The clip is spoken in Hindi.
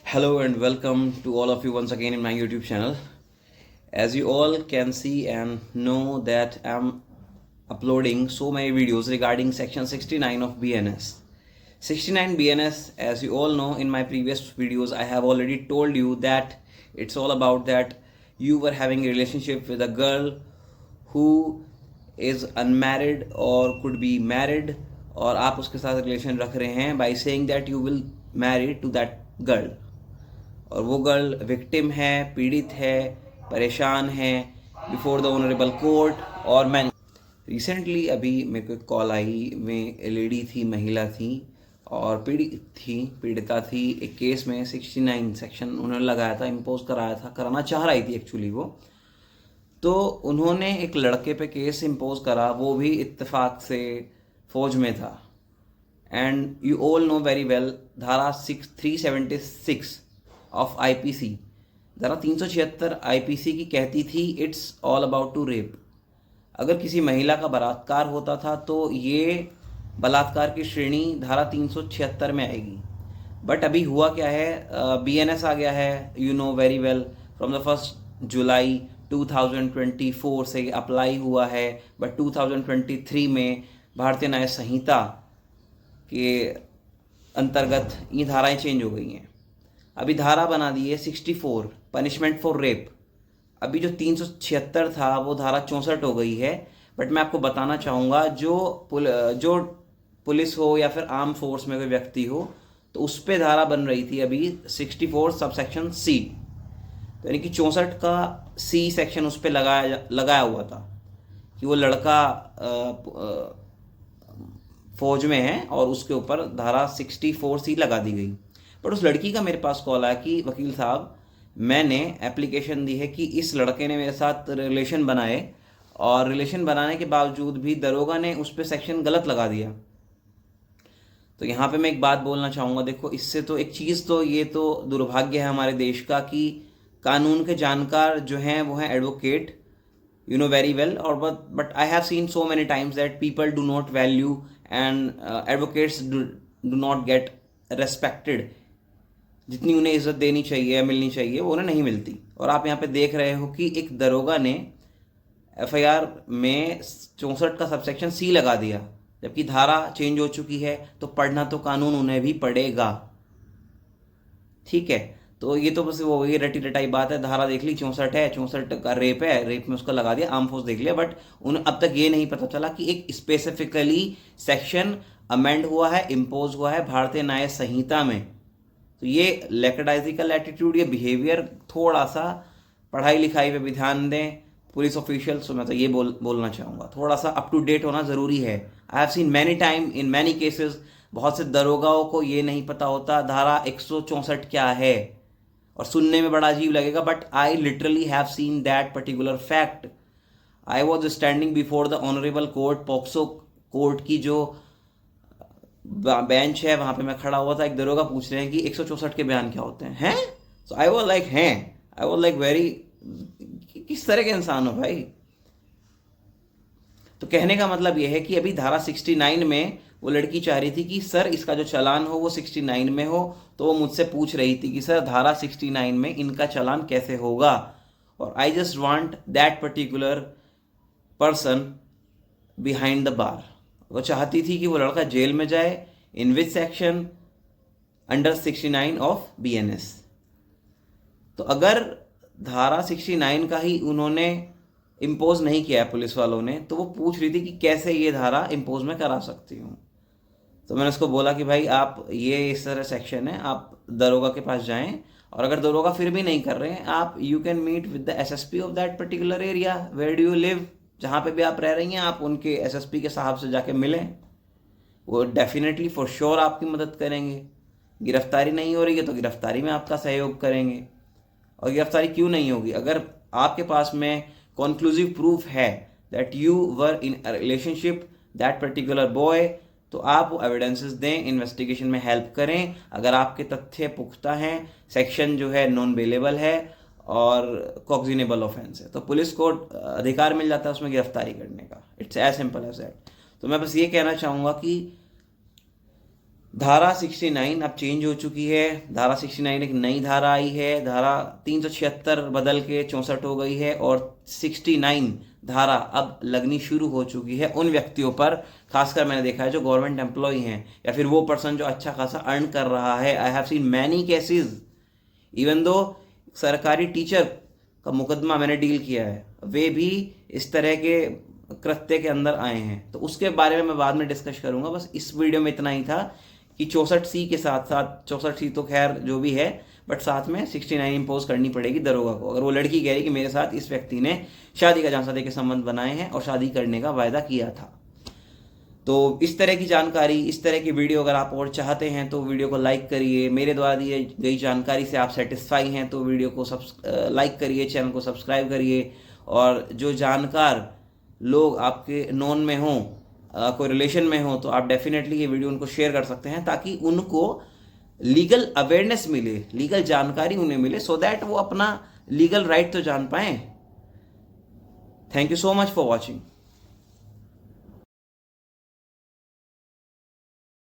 Hello and welcome to all of you once again in my YouTube channel. As you all can see and know that I'm uploading so many videos regarding section 69 of BNS. 69 BNS, as you all know, in my previous videos I have already told you that it's all about that you were having a relationship with a girl who is unmarried or could be married, और आप उसके साथ रिलेशन रख रहे हैं by saying that you will marry to that girl, और वो गर्ल विक्टिम है, पीड़ित है, परेशान है बिफोर द ऑनरेबल कोर्ट। और मैं रिसेंटली अभी मेरे को एक कॉल आई में लेडी थी, महिला थी और पीड़िता थी एक केस में 69 सेक्शन उन्होंने लगाया था, इम्पोज कराया था, कराना चाह रही थी एक्चुअली वो। तो उन्होंने एक लड़के पे केस इम्पोज करा, वो भी इत्तेफाक से फौज में था। And you all know very well धारा 376 ऑफ आईपीसी, धारा 376 आईपीसी की कहती थी it's all about to rape. अगर किसी महिला का बलात्कार होता था तो ये बलात्कार की श्रेणी धारा 376 में आएगी। बट अभी हुआ क्या है, बीएनएस आ गया है, you know very well, from the 1 जुलाई 2024 से अप्लाई हुआ है। बट 2023 में भारतीय न्याय संहिता के अंतर्गत ये धाराएं चेंज हो गई हैं। अभी धारा बना दी है 64, पनिशमेंट फॉर रेप। अभी जो 376 था वो धारा 64 हो गई है। बट मैं आपको बताना चाहूँगा जो पुलिस हो या फिर आर्म फोर्स में कोई व्यक्ति हो तो उस पर धारा बन रही थी अभी 64 सबसेक्शन सी, तो यानी कि 64 का सी सेक्शन उस पर लगाया हुआ था कि वो लड़का फौज में है और उसके ऊपर धारा 64 सी लगा दी गई। बट उस लड़की का मेरे पास कॉल आया कि वकील साहब मैंने एप्लीकेशन दी है कि इस लड़के ने मेरे साथ रिलेशन बनाए और रिलेशन बनाने के बावजूद भी दरोगा ने उस पर सेक्शन गलत लगा दिया। तो यहाँ पे मैं एक बात बोलना चाहूँगा, देखो इससे तो एक चीज़ तो ये तो दुर्भाग्य है हमारे देश का कि कानून के जानकार जो हैं वो हैं advocate, you know very well, और but I have seen so many times that people do not value and advocates do not get respected. जितनी उन्हें इज्जत देनी चाहिए, मिलनी चाहिए, वो उन्हें नहीं मिलती। और आप यहाँ पे देख रहे हो कि एक दरोगा ने एफआईआर में 64 का सबसेक्शन सी लगा दिया, जबकि धारा चेंज हो चुकी है। तो पढ़ना तो कानून उन्हें भी पड़ेगा, ठीक है। तो ये तो बस वो वही रटी रटाई बात है, धारा देख ली 64 है, 64 का रेप है, रेप में उसका लगा दिया, आर्म फोर्स देख लिया। बट उन्हें अब तक ये नहीं पता चला कि एक स्पेसिफिकली सेक्शन अमेंड हुआ है, इम्पोज हुआ है भारतीय न्याय संहिता में। तो ये लैकडाइजिकल एटीट्यूड, ये बिहेवियर, थोड़ा सा पढ़ाई लिखाई पे भी ध्यान दें पुलिस ऑफिशियल्स। तो मैं तो ये बोलना चाहूँगा थोड़ा सा अप टू डेट होना ज़रूरी है। आई have seen many time in many cases, बहुत से दरोगाओं को ये नहीं पता होता धारा 164 क्या है, और सुनने में बड़ा अजीब लगेगा but I literally have seen that particular fact. I was standing before the honourable court, POCSO court की जो बेंच है वहां पे मैं खड़ा हुआ था। एक दरोगा पूछ रहे हैं कि 164 के बयान क्या होते हैं। सो आई वाज लाइक वेरी, किस तरह के इंसान हो भाई। तो कहने का मतलब यह है कि अभी धारा 69 में वो लड़की चाह रही थी कि सर इसका जो चालान हो वो 69 में हो। तो वो मुझसे पूछ रही थी कि सर धारा 69 में इनका चालान कैसे होगा, और I just want that particular person behind the bar. वो चाहती थी कि वो लड़का जेल में जाए, in which section, under 69 of BNS. तो अगर धारा 69 का ही उन्होंने इम्पोज नहीं किया है पुलिस वालों ने, तो वो पूछ रही थी कि कैसे ये धारा इम्पोज में करा सकती हूँ। तो मैंने उसको बोला कि भाई आप ये इस तरह सेक्शन है, आप दरोगा के पास जाएं, और अगर दरोगा फिर भी नहीं कर रहे हैं, आप you can meet with the SSP of that particular area, where do you live, जहाँ पे भी आप रह रही हैं आप उनके एसएसपी के साहब से जाके मिलें। वो डेफिनेटली फॉर श्योर आपकी मदद करेंगे। गिरफ्तारी नहीं हो रही है तो गिरफ्तारी में आपका सहयोग करेंगे। और गिरफ्तारी क्यों नहीं होगी, अगर आपके पास में कॉन्क्लूसिव प्रूफ है that you were in a relationship that particular boy, तो आप वो एविडेंसेस दें, इन्वेस्टिगेशन में हेल्प करें। अगर आपके तथ्य पुख्ता हैं, सेक्शन जो है नॉन बेलेबल है और कॉग्जिनेबल ऑफेंस है, तो पुलिस को अधिकार मिल जाता है उसमें गिरफ्तारी करने का। It's as simple as that. तो मैं बस ये कहना चाहूँगा कि धारा 69 अब चेंज हो चुकी है। धारा 69 एक नई धारा आई है। धारा 376 बदल के 64 हो गई है और 69 धारा अब लगनी शुरू हो चुकी है उन व्यक्तियों पर, खासकर मैंने देखा है जो गवर्नमेंट एम्प्लॉय हैं या फिर वो पर्सन जो अच्छा खासा अर्न कर रहा है। आई have seen many cases, even though सरकारी टीचर का मुकदमा मैंने डील किया है, वे भी इस तरह के कृत्य के अंदर आए हैं। तो उसके बारे में मैं बाद में डिस्कस करूंगा। बस इस वीडियो में इतना ही था कि 64C के साथ साथ 64C तो खैर जो भी है, बट साथ में 69 इम्पोज करनी पड़ेगी दरोगा को। अगर वो लड़की कह रही कि मेरे साथ इस व्यक्ति ने शादी का झांसा देके संबंध बनाए हैं और शादी करने का वायदा किया था। तो इस तरह की जानकारी, इस तरह की वीडियो अगर आप और चाहते हैं तो वीडियो को लाइक करिए। मेरे द्वारा दी गई जानकारी से आप सेटिस्फाई हैं तो वीडियो को लाइक करिए, चैनल को सब्सक्राइब करिए। और जो जानकार लोग आपके नॉन में हों, कोई रिलेशन में हो, तो आप डेफिनेटली ये वीडियो उनको शेयर कर सकते हैं ताकि उनको लीगल अवेयरनेस मिले, लीगल जानकारी उन्हें मिले, सो दैट वो अपना लीगल राइट तो जान पाएं। Thank you so much for watching.